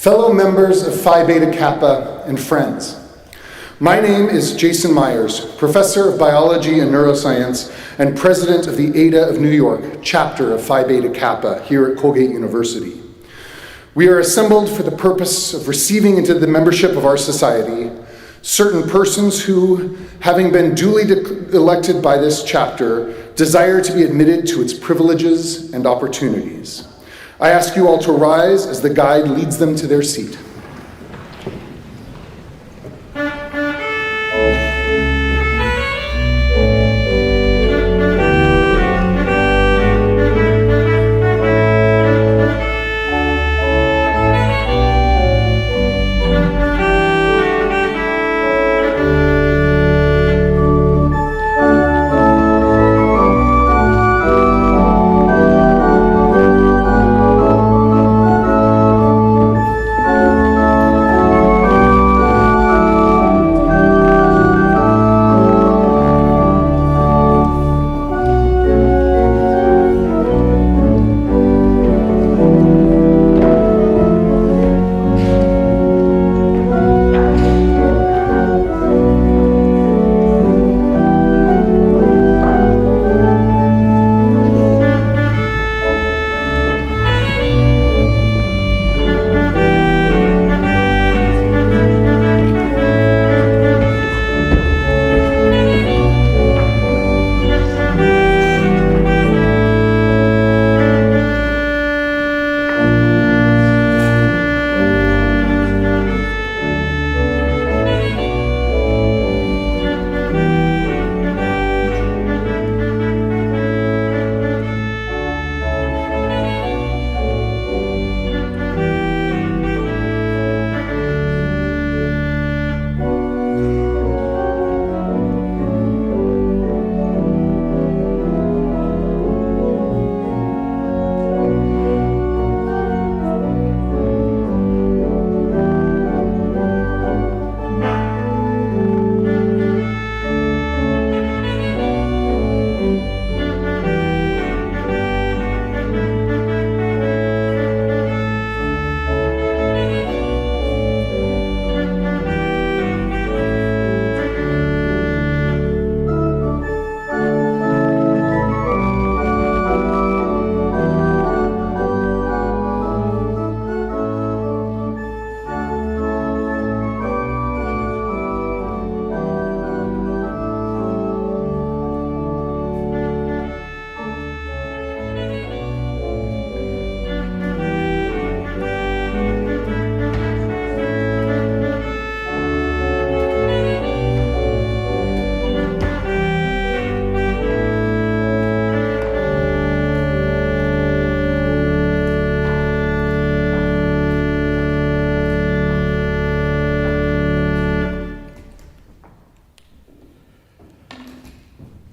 Fellow members of Phi Beta Kappa and friends, my name is Jason Myers, Professor of Biology and Neuroscience and President of the ADA of New York, chapter of Phi Beta Kappa here at Colgate University. We are assembled for the purpose of receiving into the membership of our society certain persons who, having been duly elected by this chapter, desire to be admitted to its privileges and opportunities. I ask you all to rise as the guide leads them to their seat.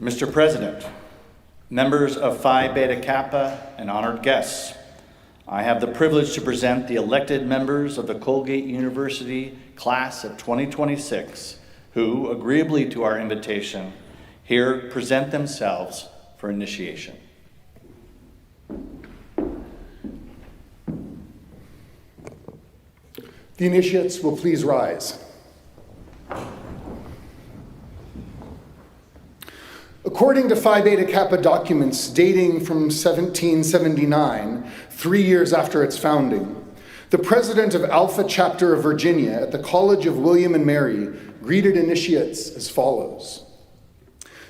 Mr. President, members of Phi Beta Kappa, and honored guests, I have the privilege to present the elected members of the Colgate University class of 2026, who, agreeably to our invitation, here present themselves for initiation. The initiates will please rise. According to Phi Beta Kappa documents dating from 1779, 3 years after its founding, the president of Alpha Chapter of Virginia at the College of William and Mary greeted initiates as follows.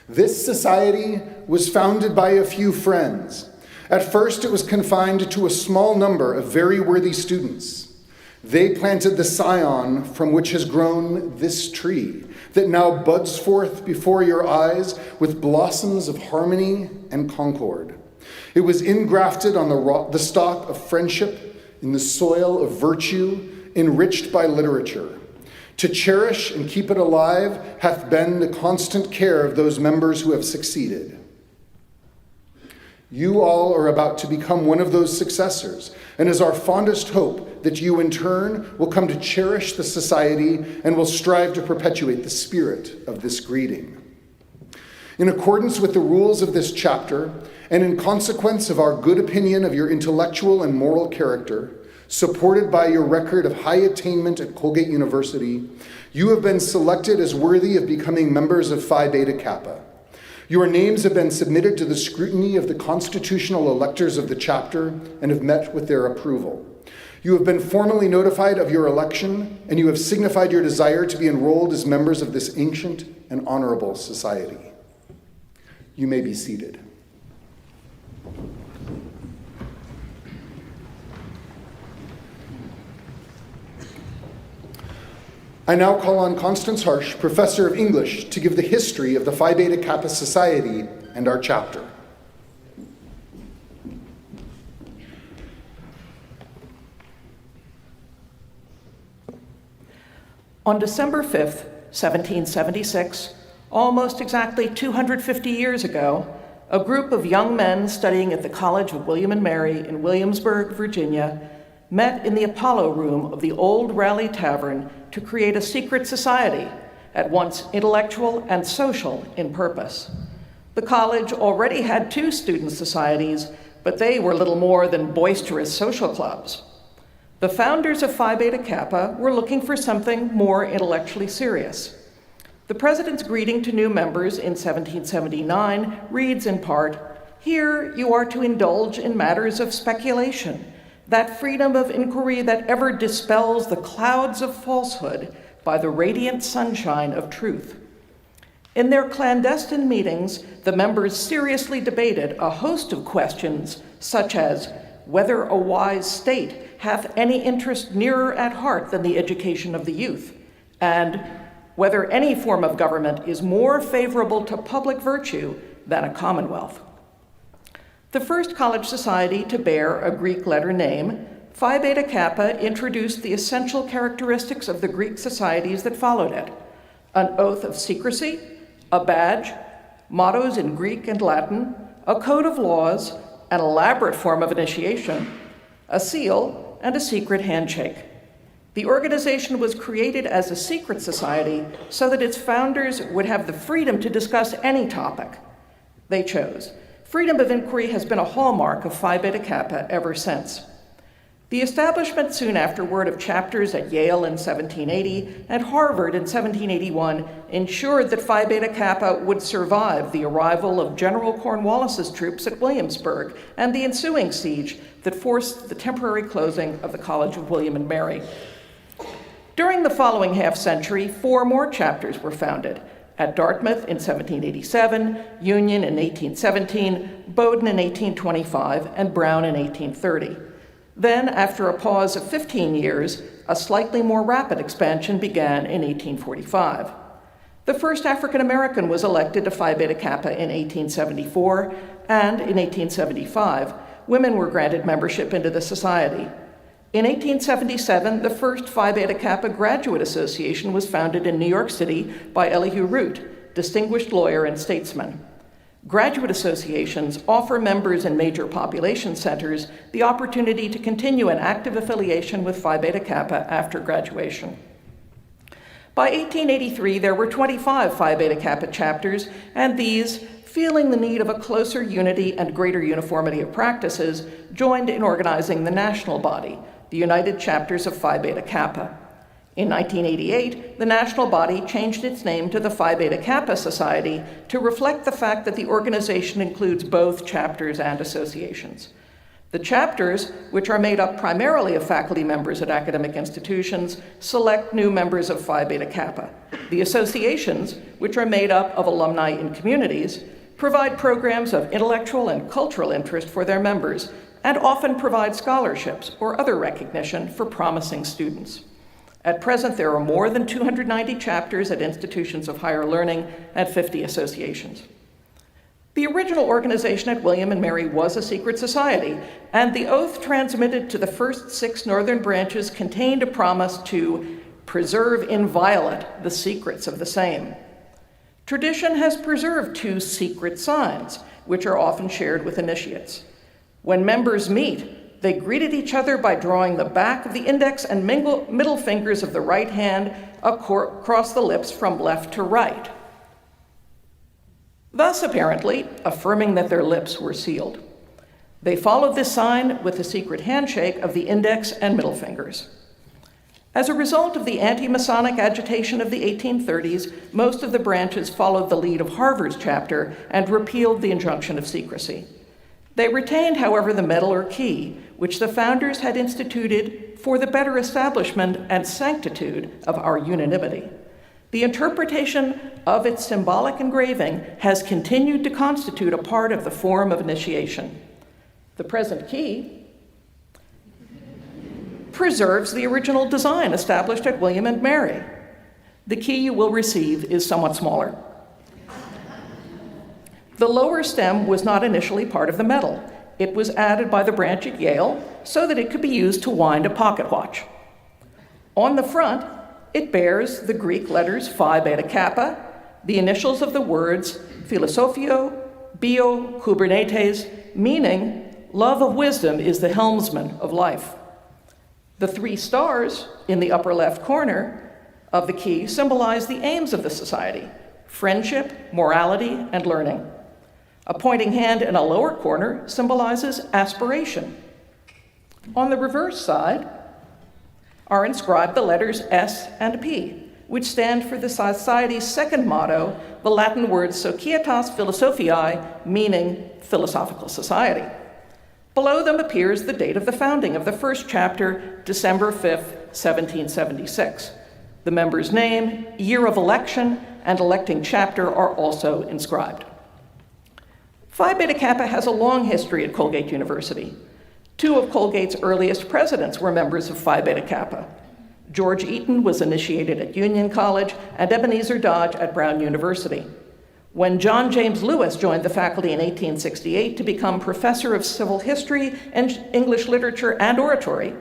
This society was founded by a few friends. At first, it was confined to a small number of very worthy students. They planted the scion from which has grown this tree that now buds forth before your eyes with blossoms of harmony and concord. It was ingrafted on the stock of friendship in the soil of virtue, enriched by literature. To cherish and keep it alive hath been the constant care of those members who have succeeded. You all are about to become one of those successors, and is our fondest hope that you in turn will come to cherish the society and will strive to perpetuate the spirit of this greeting. In accordance with the rules of this chapter, and in consequence of our good opinion of your intellectual and moral character, Supported by your record of high attainment at Colgate University, you have been selected as worthy of becoming members of Phi Beta Kappa. Your names have been submitted to the scrutiny of the constitutional electors of the chapter and have met with their approval. You have been formally notified of your election, and you have signified your desire to be enrolled as members of this ancient and honorable society. You may be seated. I now call on Constance Harsh, Professor of English, to give the history of the Phi Beta Kappa Society and our chapter. On December 5th, 1776, almost exactly 250 years ago, a group of young men studying at the College of William and Mary in Williamsburg, Virginia, met in the Apollo Room of the Old Raleigh Tavern to create a secret society, at once intellectual and social in purpose. The college already had 2 student societies, but they were little more than boisterous social clubs. The founders of Phi Beta Kappa were looking for something more intellectually serious. The president's greeting to new members in 1779 reads in part, "Here you are to indulge in matters of speculation, that freedom of inquiry that ever dispels the clouds of falsehood by the radiant sunshine of truth." In their clandestine meetings, the members seriously debated a host of questions, such as whether a wise state hath any interest nearer at heart than the education of the youth, and whether any form of government is more favorable to public virtue than a commonwealth. The first college society to bear a Greek letter name, Phi Beta Kappa introduced the essential characteristics of the Greek societies that followed it: an oath of secrecy, a badge, mottos in Greek and Latin, a code of laws, an elaborate form of initiation, a seal, and a secret handshake. The organization was created as a secret society so that its founders would have the freedom to discuss any topic they chose. Freedom of inquiry has been a hallmark of Phi Beta Kappa ever since. The establishment soon afterward of chapters at Yale in 1780 and Harvard in 1781 ensured that Phi Beta Kappa would survive the arrival of General Cornwallis's troops at Williamsburg and the ensuing siege that forced the temporary closing of the College of William and Mary. During the following half-century, 4 more chapters were founded: at Dartmouth in 1787, Union in 1817, Bowdoin in 1825, and Brown in 1830. Then, after a pause of 15 years, a slightly more rapid expansion began in 1845. The first African American was elected to Phi Beta Kappa in 1874, and in 1875, women were granted membership into the society. In 1877, the first Phi Beta Kappa Graduate Association was founded in New York City by Elihu Root, distinguished lawyer and statesman. Graduate associations offer members in major population centers the opportunity to continue an active affiliation with Phi Beta Kappa after graduation. By 1883, there were 25 Phi Beta Kappa chapters, and these, feeling the need of a closer unity and greater uniformity of practices, joined in organizing the national body, the United Chapters of Phi Beta Kappa. In 1988, the national body changed its name to the Phi Beta Kappa Society to reflect the fact that the organization includes both chapters and associations. The chapters, which are made up primarily of faculty members at academic institutions, select new members of Phi Beta Kappa. The associations, which are made up of alumni in communities, provide programs of intellectual and cultural interest for their members, and often provide scholarships or other recognition for promising students. At present, there are more than 290 chapters at institutions of higher learning and 50 associations. The original organization at William and Mary was a secret society, and the oath transmitted to the first 6 northern branches contained a promise to preserve inviolate the secrets of the same. Tradition has preserved 2 secret signs, which are often shared with initiates. When members meet, they greeted each other by drawing the back of the index and middle fingers of the right hand across the lips from left to right, thus apparently affirming that their lips were sealed. They followed this sign with a secret handshake of the index and middle fingers. As a result of the anti-Masonic agitation of the 1830s, most of the branches followed the lead of Harvard's chapter and repealed the injunction of secrecy. They retained, however, the medal or key, which the founders had instituted for the better establishment and sanctitude of our unanimity. The interpretation of its symbolic engraving has continued to constitute a part of the form of initiation. The present key preserves the original design established at William and Mary. The key you will receive is somewhat smaller. The lower stem was not initially part of the medal. It was added by the branch at Yale so that it could be used to wind a pocket watch. On the front, it bears the Greek letters Phi Beta Kappa, the initials of the words Philosophio, Bio, Kubernetes, meaning love of wisdom is the helmsman of life. The 3 stars in the upper left corner of the key symbolize the aims of the society: friendship, morality, and learning. A pointing hand in a lower corner symbolizes aspiration. On the reverse side are inscribed the letters S and P, which stand for the society's second motto, the Latin words Societas Philosophiae, meaning philosophical society. Below them appears the date of the founding of the first chapter, December 5th, 1776. The member's name, year of election, and electing chapter are also inscribed. Phi Beta Kappa has a long history at Colgate University. 2 of Colgate's earliest presidents were members of Phi Beta Kappa. George Eaton was initiated at Union College and Ebenezer Dodge at Brown University. When John James Lewis joined the faculty in 1868 to become professor of civil history and English literature and oratory,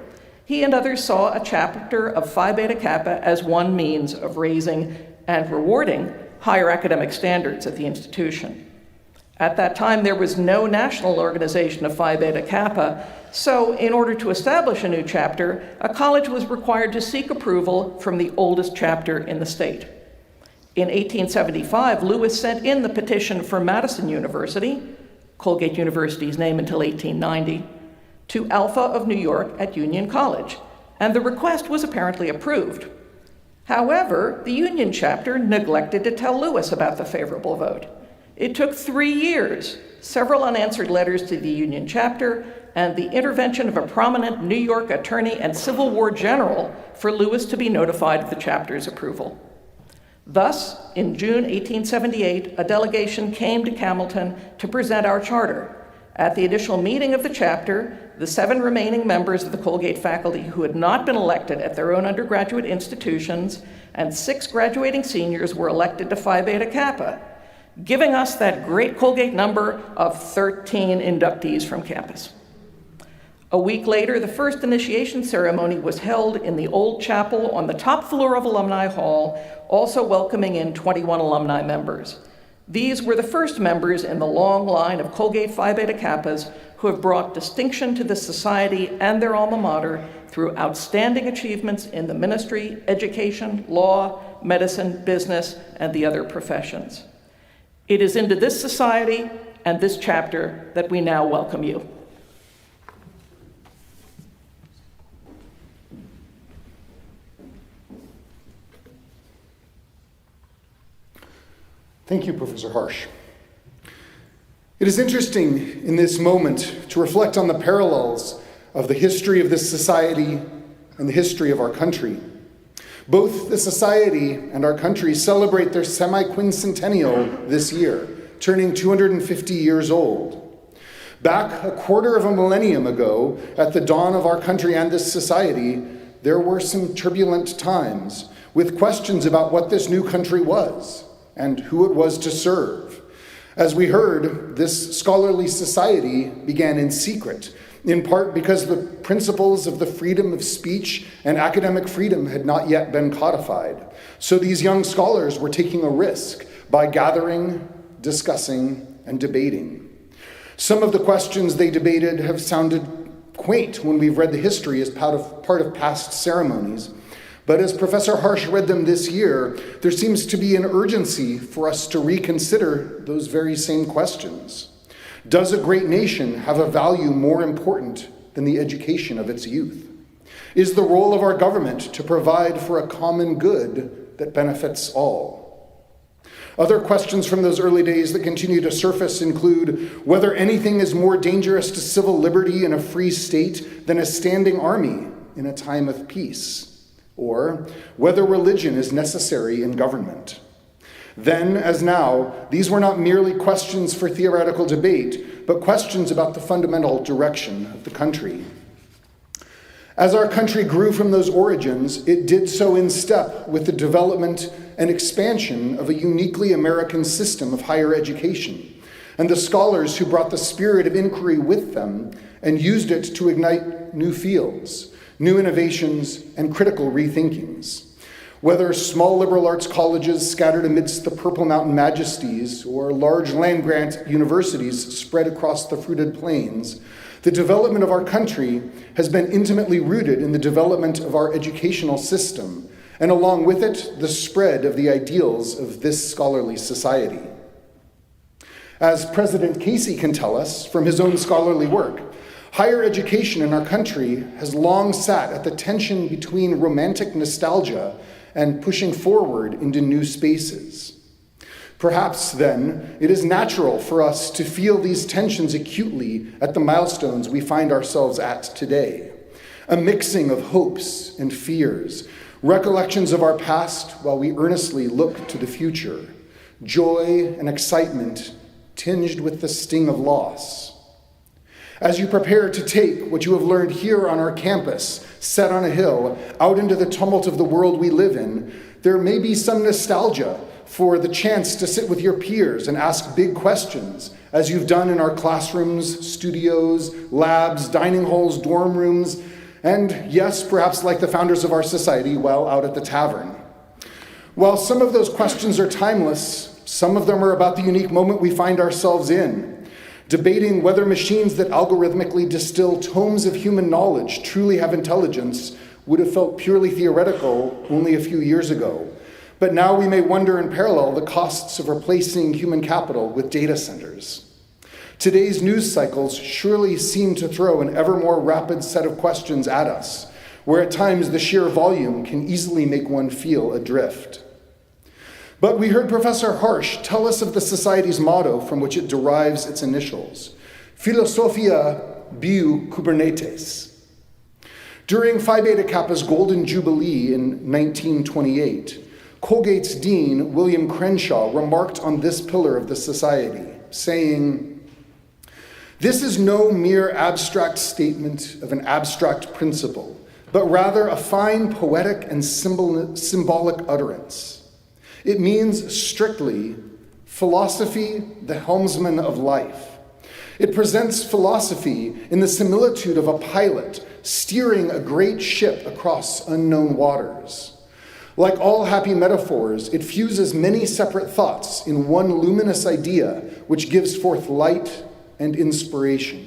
he and others saw a chapter of Phi Beta Kappa as one means of raising and rewarding higher academic standards at the institution. At that time, there was no national organization of Phi Beta Kappa, so in order to establish a new chapter, a college was required to seek approval from the oldest chapter in the state. In 1875, Lewis sent in the petition for Madison University, Colgate University's name until 1890, to Alpha of New York at Union College, and the request was apparently approved. However, the Union chapter neglected to tell Lewis about the favorable vote. It took 3 years, several unanswered letters to the Union chapter, and the intervention of a prominent New York attorney and Civil War general for Lewis to be notified of the chapter's approval. Thus, in June 1878, a delegation came to Camilton to present our charter. At the initial meeting of the chapter, the 7 remaining members of the Colgate faculty who had not been elected at their own undergraduate institutions and 6 graduating seniors were elected to Phi Beta Kappa, giving us that great Colgate number of 13 inductees from campus. A week later, the first initiation ceremony was held in the old chapel on the top floor of Alumni Hall, also welcoming in 21 alumni members. These were the first members in the long line of Colgate Phi Beta Kappas who have brought distinction to the society and their alma mater through outstanding achievements in the ministry, education, law, medicine, business, and the other professions. It is into this society and this chapter that we now welcome you. Thank you, Professor Harsh. It is interesting in this moment to reflect on the parallels of the history of this society and the history of our country. Both the society and our country celebrate their semi-quincentennial this year, turning 250 years old. Back a quarter of a millennium ago, at the dawn of our country and this society, there were some turbulent times with questions about what this new country was and who it was to serve. As we heard, this scholarly society began in secret, in part because the principles of the freedom of speech and academic freedom had not yet been codified. So these young scholars were taking a risk by gathering, discussing, and debating. Some of the questions they debated have sounded quaint when we've read the history as part of past ceremonies. But as Professor Harsh read them this year, there seems to be an urgency for us to reconsider those very same questions. Does a great nation have a value more important than the education of its youth? Is the role of our government to provide for a common good that benefits all? Other questions from those early days that continue to surface include whether anything is more dangerous to civil liberty in a free state than a standing army in a time of peace, or whether religion is necessary in government. Then, as now, these were not merely questions for theoretical debate, but questions about the fundamental direction of the country. As our country grew from those origins, it did so in step with the development and expansion of a uniquely American system of higher education, and the scholars who brought the spirit of inquiry with them and used it to ignite new fields, new innovations, and critical rethinkings. Whether small liberal arts colleges scattered amidst the Purple Mountain majesties or large land-grant universities spread across the fruited plains, the development of our country has been intimately rooted in the development of our educational system, and along with it, the spread of the ideals of this scholarly society. As President Casey can tell us from his own scholarly work, higher education in our country has long sat at the tension between romantic nostalgia and pushing forward into new spaces. Perhaps, then, it is natural for us to feel these tensions acutely at the milestones we find ourselves at today, a mixing of hopes and fears, recollections of our past while we earnestly look to the future, joy and excitement tinged with the sting of loss. As you prepare to take what you have learned here on our campus, set on a hill, out into the tumult of the world we live in, there may be some nostalgia for the chance to sit with your peers and ask big questions, as you've done in our classrooms, studios, labs, dining halls, dorm rooms, and yes, perhaps like the founders of our society, while out at the tavern. While some of those questions are timeless, some of them are about the unique moment we find ourselves in, debating whether machines that algorithmically distill tomes of human knowledge truly have intelligence would have felt purely theoretical only a few years ago. But now we may wonder in parallel the costs of replacing human capital with data centers. Today's news cycles surely seem to throw an ever more rapid set of questions at us, where at times the sheer volume can easily make one feel adrift. But we heard Professor Harsh tell us of the Society's motto from which it derives its initials, Philosophia Biu Kubernetes. During Phi Beta Kappa's Golden Jubilee in 1928, Colgate's dean, William Crenshaw, remarked on this pillar of the Society, saying, "This is no mere abstract statement of an abstract principle, but rather a fine poetic and symbolic utterance. It means strictly philosophy, the helmsman of life. It presents philosophy in the similitude of a pilot steering a great ship across unknown waters. Like all happy metaphors, it fuses many separate thoughts in one luminous idea which gives forth light and inspiration."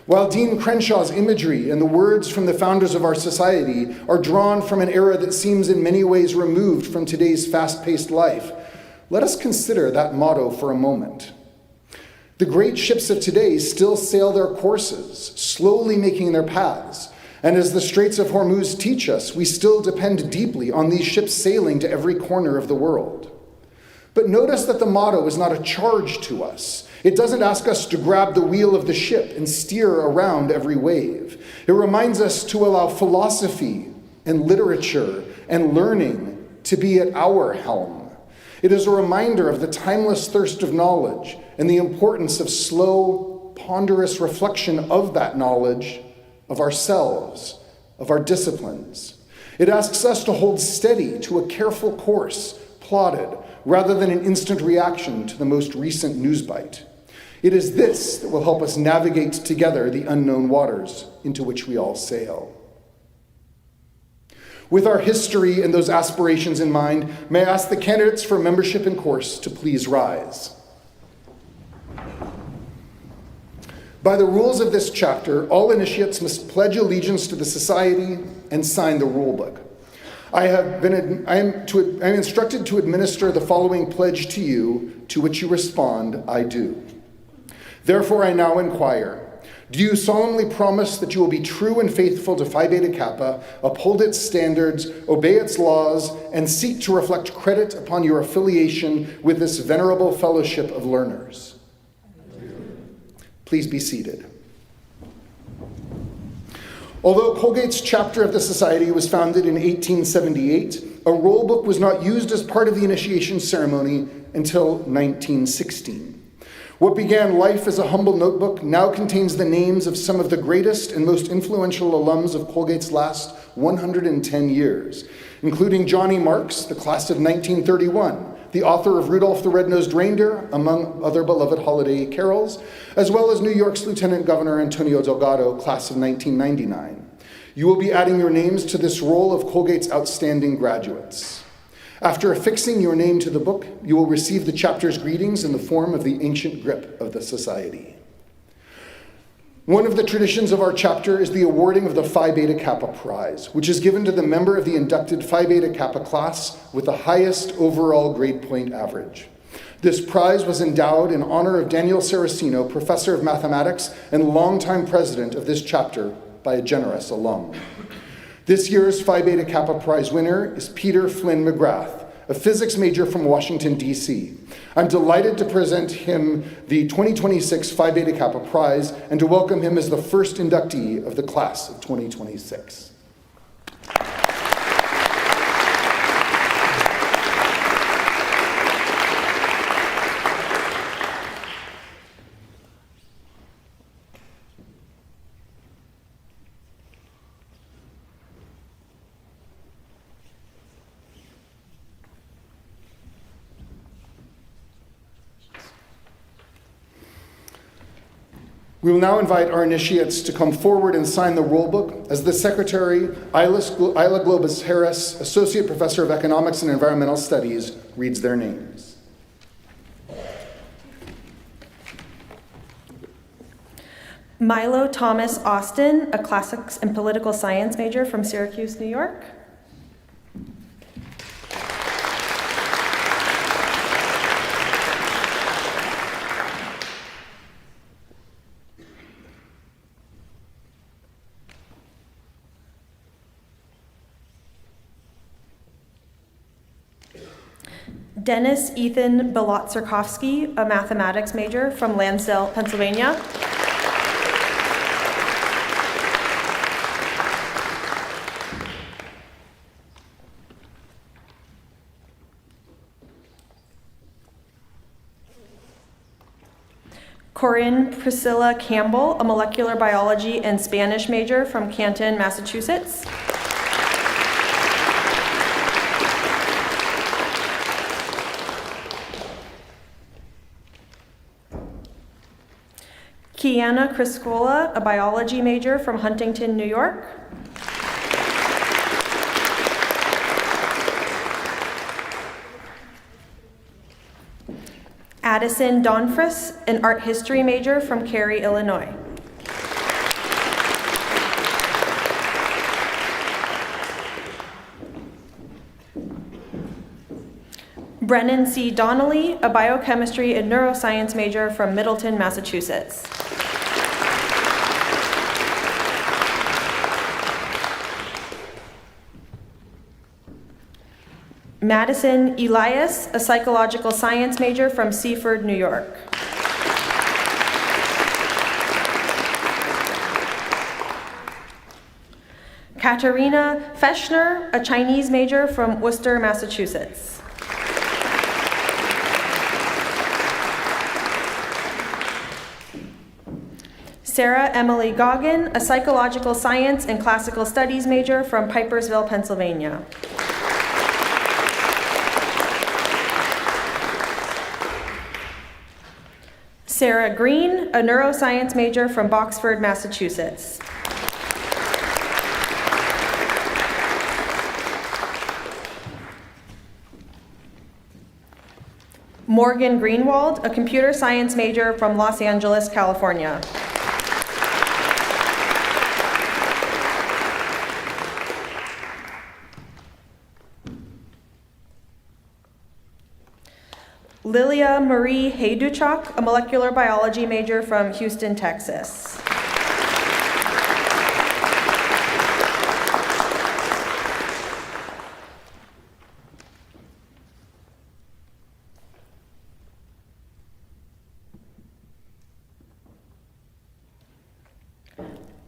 While Dean Crenshaw's imagery and the words from the founders of our society are drawn from an era that seems in many ways removed from today's fast-paced life, let us consider that motto for a moment. The great ships of today still sail their courses, slowly making their paths, and as the Straits of Hormuz teach us, we still depend deeply on these ships sailing to every corner of the world. But notice that the motto is not a charge to us. It doesn't ask us to grab the wheel of the ship and steer around every wave. It reminds us to allow philosophy and literature and learning to be at our helm. It is a reminder of the timeless thirst of knowledge and the importance of slow, ponderous reflection of that knowledge, of ourselves, of our disciplines. It asks us to hold steady to a careful course plotted rather than an instant reaction to the most recent news bite. It is this that will help us navigate together the unknown waters into which we all sail. With our history and those aspirations in mind, may I ask the candidates for membership in course to please rise. By the rules of this chapter, all initiates must pledge allegiance to the Society and sign the rulebook. I am instructed to administer the following pledge to you, to which you respond, "I do." Therefore, I now inquire, do you solemnly promise that you will be true and faithful to Phi Beta Kappa, uphold its standards, obey its laws, and seek to reflect credit upon your affiliation with this venerable fellowship of learners? Please be seated. Although Colgate's chapter of the Society was founded in 1878, a roll book was not used as part of the initiation ceremony until 1916. What began life as a humble notebook now contains the names of some of the greatest and most influential alums of Colgate's last 110 years, including Johnny Marks, the class of 1931, the author of Rudolph the Red-Nosed Reindeer, among other beloved holiday carols, as well as New York's Lieutenant Governor Antonio Delgado, class of 1999. You will be adding your names to this roll of Colgate's outstanding graduates. After affixing your name to the book, you will receive the chapter's greetings in the form of the ancient grip of the Society. One of the traditions of our chapter is the awarding of the Phi Beta Kappa Prize, which is given to the member of the inducted Phi Beta Kappa class with the highest overall grade point average. This prize was endowed in honor of Daniel Saraceno, professor of mathematics and longtime president of this chapter, by a generous alum. This year's Phi Beta Kappa Prize winner is Peter Flynn McGrath, a physics major from Washington, D.C. I'm delighted to present him the 2026 Phi Beta Kappa Prize and to welcome him as the first inductee of the class of 2026. We will now invite our initiates to come forward and sign the roll book as the Secretary, Isla Globus Harris, Associate Professor of Economics and Environmental Studies, reads their names. Milo Thomas Austin, a classics and political science major from Syracuse, New York. Dennis Ethan Bolotsarkovsky, a mathematics major from Lansdale, Pennsylvania. Corinne Priscilla Campbell, a molecular biology and Spanish major from Canton, Massachusetts. Kiana Criscola, a biology major from Huntington, New York. Addison Donfris, an art history major from Cary, Illinois. Brennan C. Donnelly, a biochemistry and neuroscience major from Middleton, Massachusetts. Madison Elias, a psychological science major from Seaford, New York. Katerina Feshner, a Chinese major from Worcester, Massachusetts. Sarah Emily Goggin, a psychological science and classical studies major from Pipersville, Pennsylvania. Sarah Green, a neuroscience major from Boxford, Massachusetts. Morgan Greenwald, a computer science major from Los Angeles, California. Lilia Marie Hayduchak, a molecular biology major from Houston, Texas.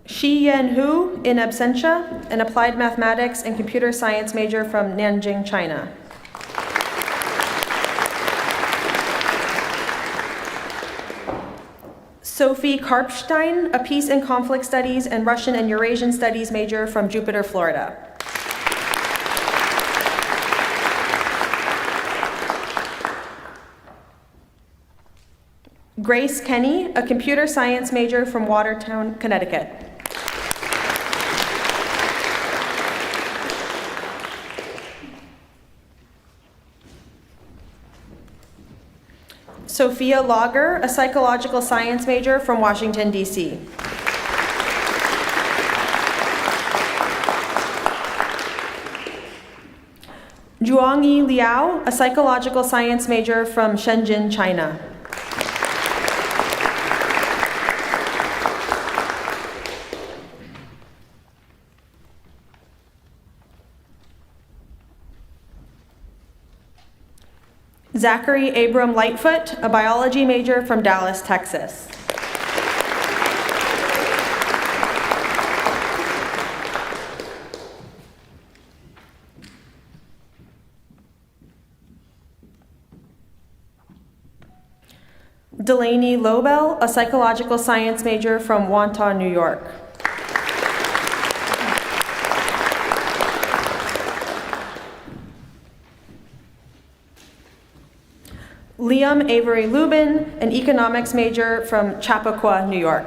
Shi-Yen Hu, in absentia, an applied mathematics and computer science major from Nanjing, China. Sophie Karpstein, a peace and conflict studies and Russian and Eurasian studies major from Jupiter, Florida. Grace Kenny, a computer science major from Watertown, Connecticut. Sophia Lager, a psychological science major from Washington, D.C. Zhuangyi Liao, a psychological science major from Shenzhen, China. Zachary Abram Lightfoot, a biology major from Dallas, Texas. Delaney Lobel, a psychological science major from Wantagh, New York. Liam Avery Lubin, an economics major from Chappaqua, New York.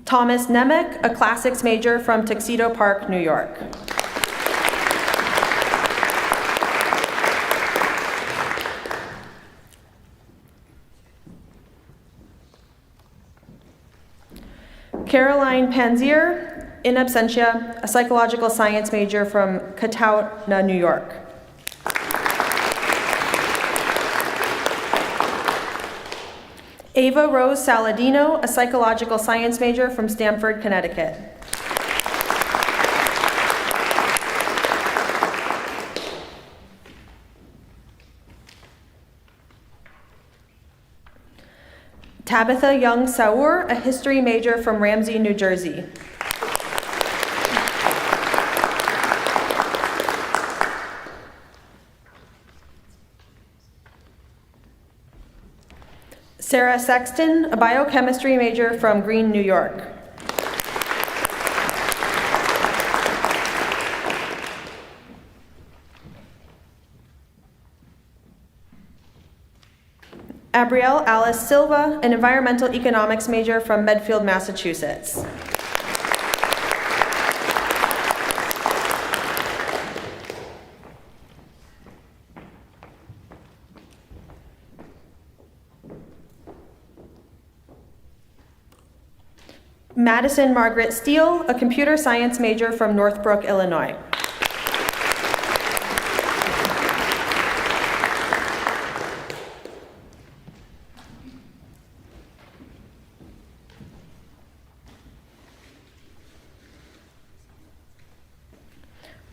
Thomas Nemec, a classics major from Tuxedo Park, New York. Caroline Panzier, in absentia, a psychological science major from Catawba, New York. Ava Rose Saladino, a psychological science major from Stamford, Connecticut. Tabitha Young Saur, a history major from Ramsey, New Jersey. Sarah Sexton, a biochemistry major from Greene, New York. Abrielle Alice Silva, an environmental economics major from Medfield, Massachusetts. Madison Margaret Steele, a computer science major from Northbrook, Illinois.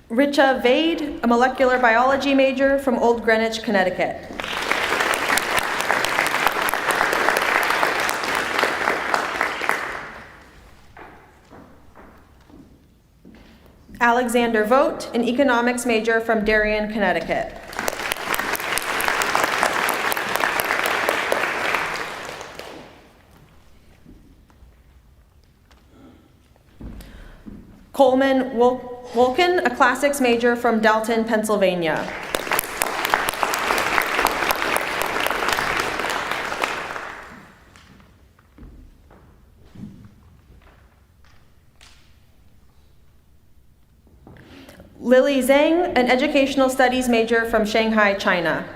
Richa Vade, a molecular biology major from Old Greenwich, Connecticut. Alexander Vogt, an economics major from Darien, Connecticut. Coleman Wolken, a classics major from Dalton, Pennsylvania. Lily Zhang, an educational studies major from Shanghai, China.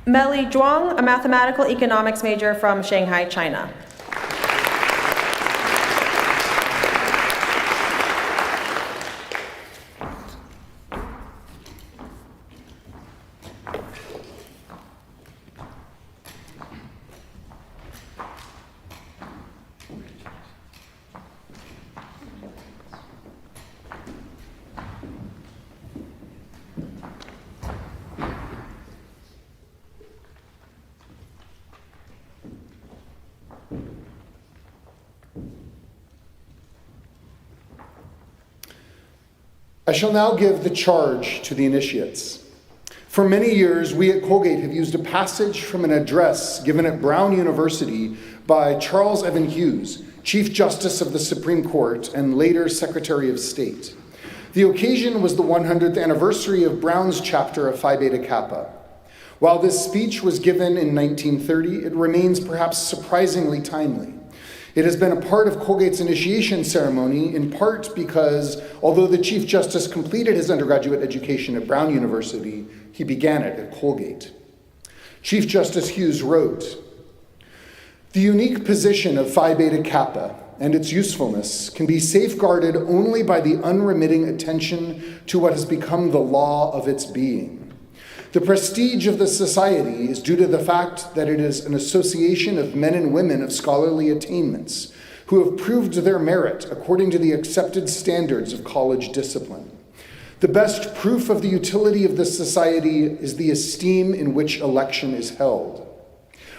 Meli Zhuang, a mathematical economics major from Shanghai, China. I shall now give the charge to the initiates. For many years, we at Colgate have used a passage from an address given at Brown University by Charles Evan Hughes, Chief Justice of the Supreme Court and later Secretary of State. The occasion was the 100th anniversary of Brown's chapter of Phi Beta Kappa. While this speech was given in 1930, it remains perhaps surprisingly timely. It has been a part of Colgate's initiation ceremony, in part because, although the Chief Justice completed his undergraduate education at Brown University, he began it at Colgate. Chief Justice Hughes wrote, "The unique position of Phi Beta Kappa and its usefulness can be safeguarded only by the unremitting attention to what has become the law of its being. The prestige of the society is due to the fact that it is an association of men and women of scholarly attainments who have proved their merit according to the accepted standards of college discipline. The best proof of the utility of this society is the esteem in which election is held.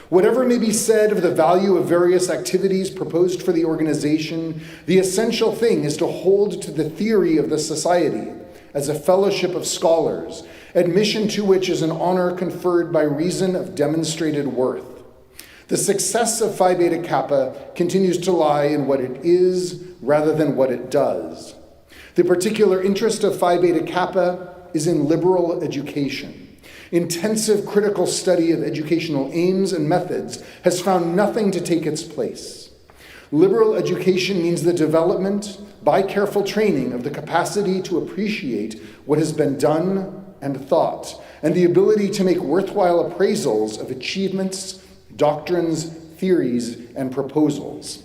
Whatever may be said of the value of various activities proposed for the organization, the essential thing is to hold to the theory of the society as a fellowship of scholars, admission to which is an honor conferred by reason of demonstrated worth. The success of Phi Beta Kappa continues to lie in what it is rather than what it does. The particular interest of Phi Beta Kappa is in liberal education. Intensive critical study of educational aims and methods has found nothing to take its place. Liberal education means the development, by careful training, of the capacity to appreciate what has been done and thought, and the ability to make worthwhile appraisals of achievements, doctrines, theories, and proposals.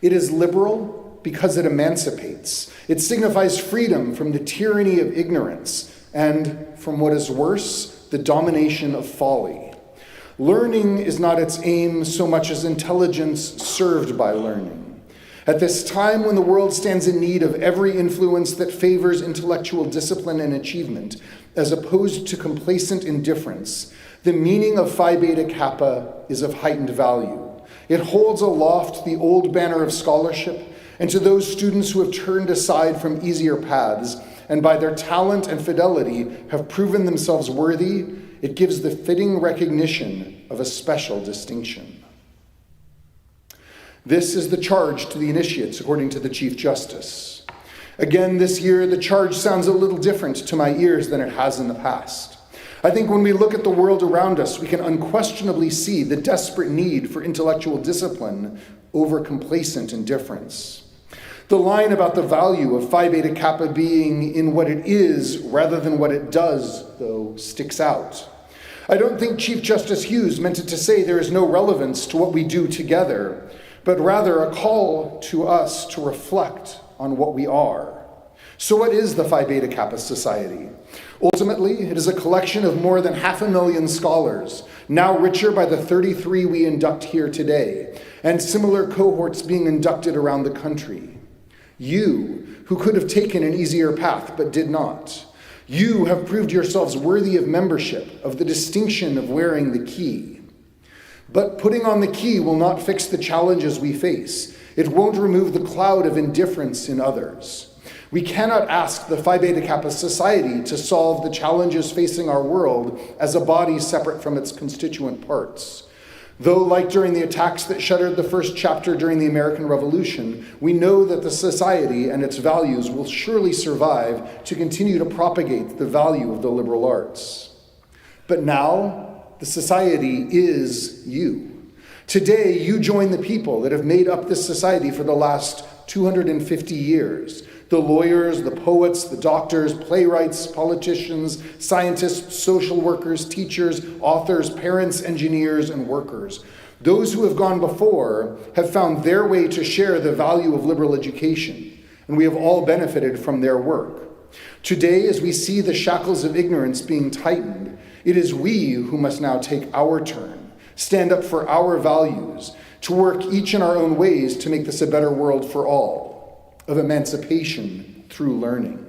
It is liberal because it emancipates. It signifies freedom from the tyranny of ignorance and, from what is worse, the domination of folly. Learning is not its aim so much as intelligence served by learning. At this time when the world stands in need of every influence that favors intellectual discipline and achievement, as opposed to complacent indifference, the meaning of Phi Beta Kappa is of heightened value. It holds aloft the old banner of scholarship, and to those students who have turned aside from easier paths, and by their talent and fidelity have proven themselves worthy, it gives the fitting recognition of a special distinction." This is the charge to the initiates, according to the Chief Justice. Again, this year, the charge sounds a little different to my ears than it has in the past. I think when we look at the world around us, we can unquestionably see the desperate need for intellectual discipline over complacent indifference. The line about the value of Phi Beta Kappa being in what it is rather than what it does, though, sticks out. I don't think Chief Justice Hughes meant it to say there is no relevance to what we do together, but rather a call to us to reflect on what we are. So what is the Phi Beta Kappa Society? Ultimately, it is a collection of more than 500,000 scholars, now richer by the 33 we induct here today, and similar cohorts being inducted around the country. You, who could have taken an easier path but did not. You have proved yourselves worthy of membership, of the distinction of wearing the key. But putting on the key will not fix the challenges we face. It won't remove the cloud of indifference in others. We cannot ask the Phi Beta Kappa Society to solve the challenges facing our world as a body separate from its constituent parts. Though, like during the attacks that shuttered the first chapter during the American Revolution, we know that the society and its values will surely survive to continue to propagate the value of the liberal arts. But now, the society is you. Today, you join the people that have made up this society for the last 250 years. The lawyers, the poets, the doctors, playwrights, politicians, scientists, social workers, teachers, authors, parents, engineers, and workers. Those who have gone before have found their way to share the value of liberal education, and we have all benefited from their work. Today, as we see the shackles of ignorance being tightened, it is we who must now take our turn, stand up for our values, to work each in our own ways to make this a better world for all, of emancipation through learning.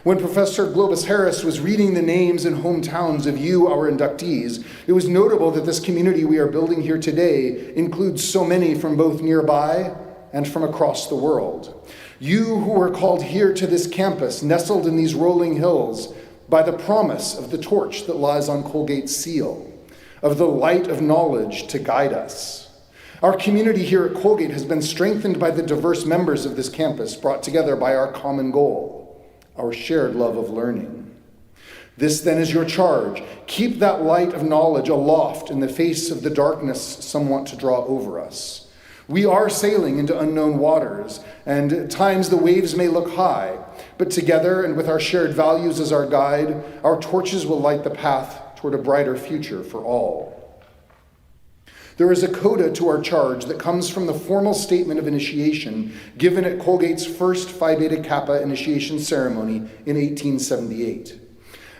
When Professor Globus Harris was reading the names and hometowns of you, our inductees, it was notable that this community we are building here today includes so many from both nearby and from across the world. You who are called here to this campus, nestled in these rolling hills, by the promise of the torch that lies on Colgate's seal, of the light of knowledge to guide us. Our community here at Colgate has been strengthened by the diverse members of this campus, brought together by our common goal, our shared love of learning. This then is your charge. Keep that light of knowledge aloft in the face of the darkness some want to draw over us. We are sailing into unknown waters, and at times the waves may look high, but together and with our shared values as our guide, our torches will light the path toward a brighter future for all. There is a coda to our charge that comes from the formal statement of initiation given at Colgate's first Phi Beta Kappa initiation ceremony in 1878.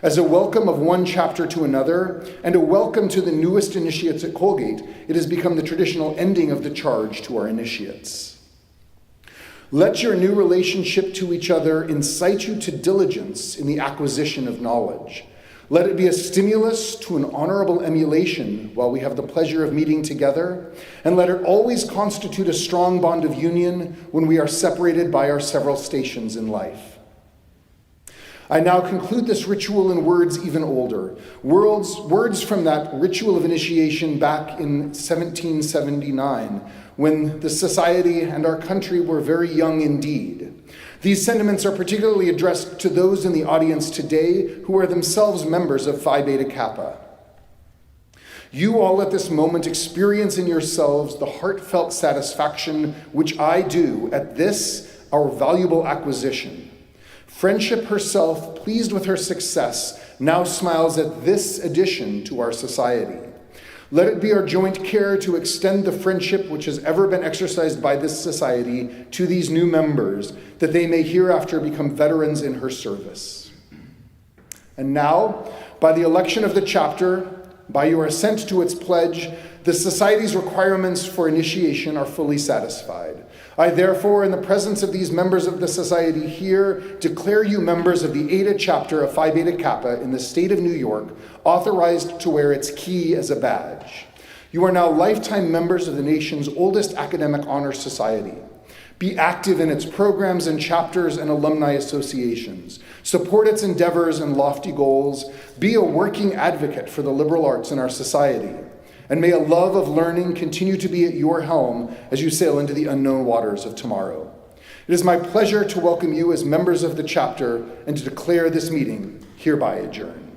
As a welcome of one chapter to another, and a welcome to the newest initiates at Colgate, it has become the traditional ending of the charge to our initiates. Let your new relationship to each other incite you to diligence in the acquisition of knowledge. Let it be a stimulus to an honorable emulation while we have the pleasure of meeting together, and let it always constitute a strong bond of union when we are separated by our several stations in life. I now conclude this ritual in words even older, words from that ritual of initiation back in 1779, when the society and our country were very young indeed. These sentiments are particularly addressed to those in the audience today who are themselves members of Phi Beta Kappa. You all at this moment experience in yourselves the heartfelt satisfaction which I do at this, our valuable acquisition. Friendship herself, pleased with her success, now smiles at this addition to our society. Let it be our joint care to extend the friendship which has ever been exercised by this society to these new members, that they may hereafter become veterans in her service. And now, by the election of the chapter, by your assent to its pledge, the Society's requirements for initiation are fully satisfied. I therefore, in the presence of these members of the Society here, declare you members of the Eta chapter of Phi Beta Kappa in the state of New York, authorized to wear its key as a badge. You are now lifetime members of the nation's oldest academic honor society. Be active in its programs and chapters and alumni associations. Support its endeavors and lofty goals. Be a working advocate for the liberal arts in our society. And may a love of learning continue to be at your helm as you sail into the unknown waters of tomorrow. It is my pleasure to welcome you as members of the chapter and to declare this meeting hereby adjourned.